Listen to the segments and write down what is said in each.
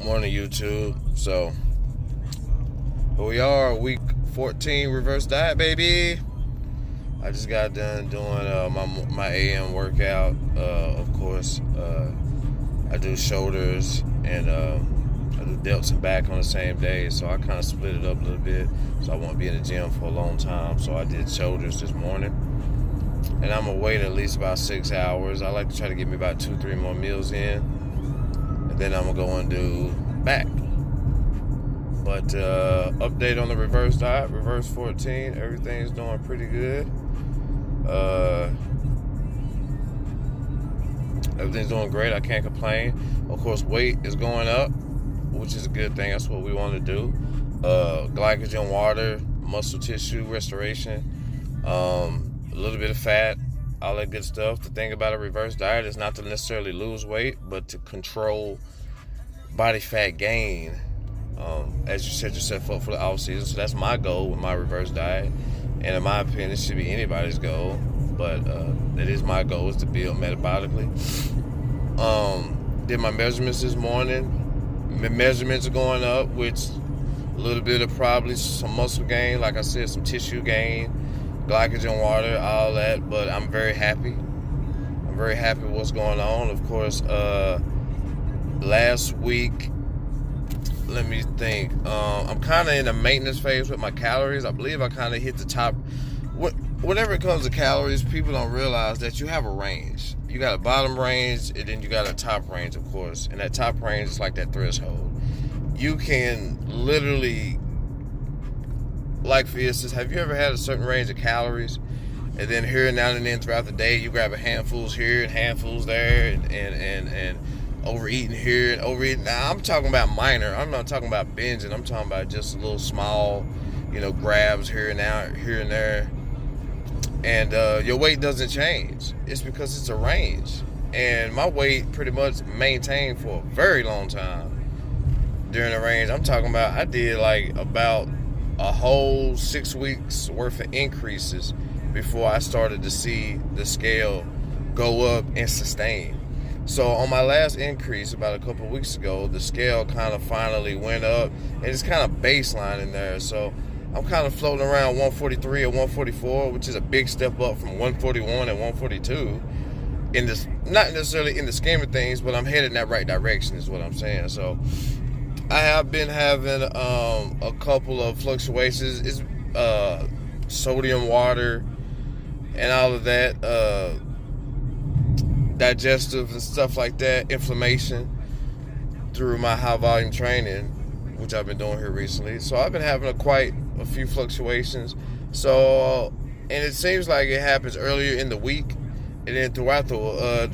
Morning, YouTube. So, here we are, week 14 reverse diet, baby. I just got done doing my AM workout. Of course, I do shoulders and I do delts and back on the same day. So I kind of split it up a little bit. So I won't be in the gym for a long time. So I did shoulders this morning, and I'm gonna wait at least about 6 hours. I like to try to get me about 2-3 more meals in, and then I'm gonna go and do back. But update on the reverse diet, reverse 14. Everything's doing pretty good. Everything's doing great. I can't complain. Of course, weight is going up, which is a good thing. That's what we want to do. Glycogen, water, muscle tissue restoration, a little bit of fat, all that good stuff. The thing about a reverse diet is not to necessarily lose weight, but to control body fat gain, as you set yourself up for the off season. So that's my goal with my reverse diet, and in my opinion, it should be anybody's goal. But that is my goal, is to build metabolically. Did my measurements this morning. My measurements are going up, which a little bit of probably some muscle gain, like I said, some tissue gain, glycogen, water, all that. But I'm very happy. I'm very happy with what's going on. Of course, last week, let me think. I'm kind of in the maintenance phase with my calories. I believe I kind of hit the top. Whenever it comes to calories, people don't realize that you have a range. You got a bottom range, and then you got a top range, of course. And that top range is like that threshold. You can literally, like for instance, have you ever had a certain range of calories, and then here and now and then throughout the day, you grab a handfuls here and handfuls there, and overeating here and overeating. Now, I'm talking about minor. I'm not talking about binging. I'm talking about just a little small, grabs here and there. And your weight doesn't change. It's because it's a range. And my weight pretty much maintained for a very long time during the range. I'm talking about, I did like about a whole 6 weeks worth of increases before I started to see the scale go up and sustain. So on my last increase about a couple of weeks ago, the scale kind of finally went up, and it's kind of baseline in there. So I'm kind of floating around 143 or 144, which is a big step up from 141 and 142. In this, not necessarily in the scheme of things, but I'm headed in that right direction, is what I'm saying. So I have been having a couple of fluctuations. It's sodium, water, and all of that. Digestive and stuff like that, inflammation through my high volume training, which I've been doing here recently. So I've been having quite a few fluctuations. So, and it seems like it happens earlier in the week, and then throughout the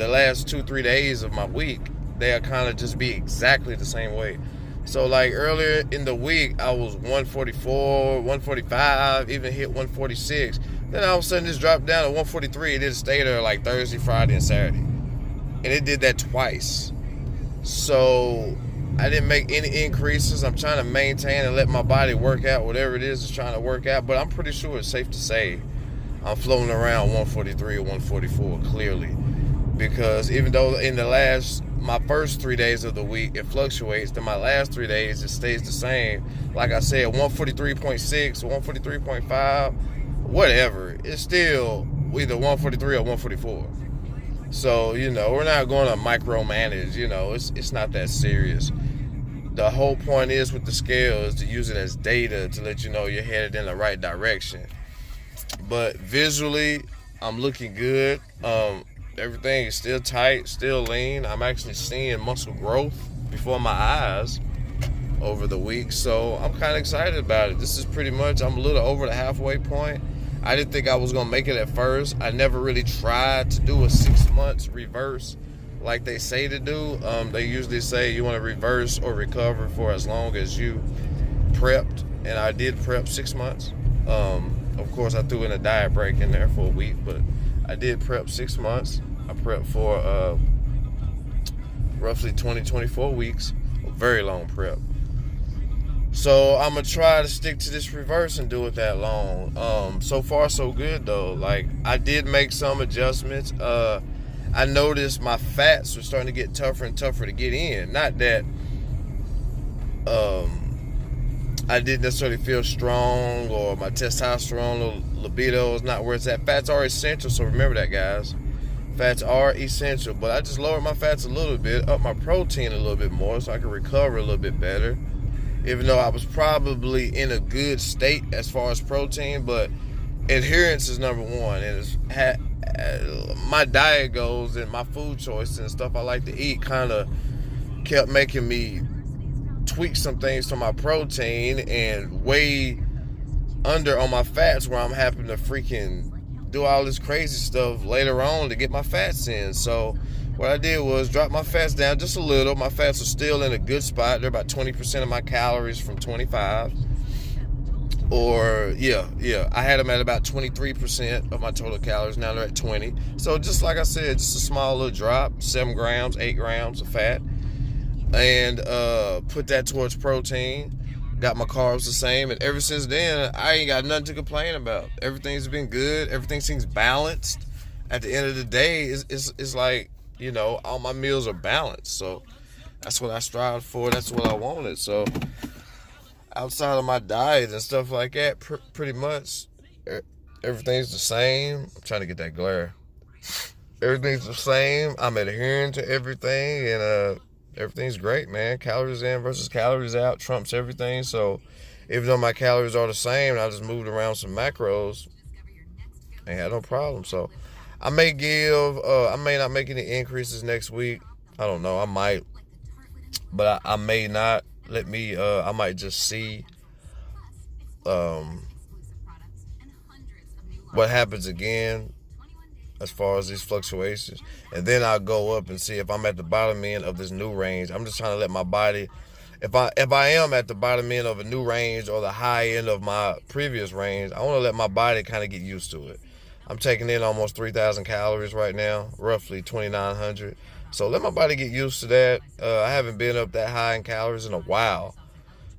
last 2-3 days of my week, they'll kind of just be exactly the same way. So like earlier in the week, I was 144, 145, even hit 146. Then all of a sudden, this dropped down to 143. It didn't stay there like Thursday, Friday, and Saturday. And it did that twice. So I didn't make any increases. I'm trying to maintain and let my body work out whatever it is it's trying to work out. But I'm pretty sure it's safe to say I'm floating around 143 or 144 clearly. Because even though in my first 3 days of the week it fluctuates, then my last 3 days it stays the same. Like I said, 143.6, 143.5, whatever. It's still either 143 or 144. So, we're not going to micromanage, it's not that serious. The whole point is with the scale is to use it as data to let you know you're headed in the right direction. But visually, I'm looking good. Everything is still tight, still lean. I'm actually seeing muscle growth before my eyes over the week. So I'm kind of excited about it. This is pretty much, I'm a little over the halfway point. I didn't think I was going to make it at first. I never really tried to do a 6 months reverse like they say to do. They usually say you want to reverse or recover for as long as you prepped. And I did prep 6 months. Of course, I threw in a diet break in there for a week, but I did prep 6 months. I prepped for roughly 24 weeks. A very long prep. So I'm going to try to stick to this reverse and do it that long. So far, so good, though. Like, I did make some adjustments. I noticed my fats were starting to get tougher and tougher to get in. Not that I didn't necessarily feel strong, or my testosterone or libido is not where it's at. Fats are essential, so remember that, guys. Fats are essential, but I just lowered my fats a little bit, up my protein a little bit more so I can recover a little bit better. Even though I was probably in a good state as far as protein, but adherence is number one. And my diet goals and my food choices and stuff I like to eat kind of kept making me tweak some things to my protein and way under on my fats, where I'm having to freaking do all this crazy stuff later on to get my fats in. So what I did was drop my fats down just a little. My fats are still in a good spot. They're about 20% of my calories from 25. Or I had them at about 23% of my total calories. Now they're at 20. So just like I said, just a small little drop, 7 grams, 8 grams of fat, and put that towards protein. Got my carbs the same, and ever since then, I ain't got nothing to complain about. Everything's been good. Everything seems balanced. At the end of the day, it's like, all my meals are balanced. So that's what I strived for. That's what I wanted. So outside of my diet and stuff like that, pretty much everything's the same. I'm trying to get that glare. Everything's the same. I'm adhering to everything, and everything's great, man. Calories in versus calories out trumps everything. So even though my calories are the same, and I just moved around some macros, I ain't had no problem. So I may not make any increases next week. I don't know. I might, but I may not. I might just see what happens again as far as these fluctuations, and then I'll go up and see if I'm at the bottom end of this new range. I'm just trying to let my body, if I am at the bottom end of a new range or the high end of my previous range, I want to let my body kind of get used to it. I'm taking in almost 3,000 calories right now, roughly 2,900. So let my body get used to that. I haven't been up that high in calories in a while.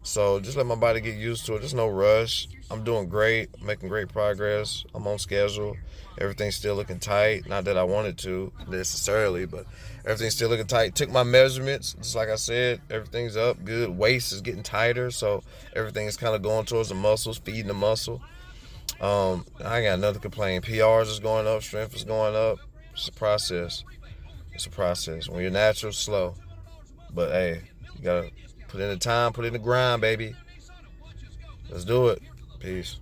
So just let my body get used to it. There's no rush. I'm doing great, making great progress. I'm on schedule. Everything's still looking tight. Not that I wanted to necessarily, but everything's still looking tight. Took my measurements. Just like I said, everything's up good. Waist is getting tighter, so everything is kind of going towards the muscles, feeding the muscle. I ain't got nothing to complain. PRs is going up. Strength is going up. It's a process. It's a process. When you're natural, slow. But, hey, you got to put in the time, put in the grind, baby. Let's do it. Peace.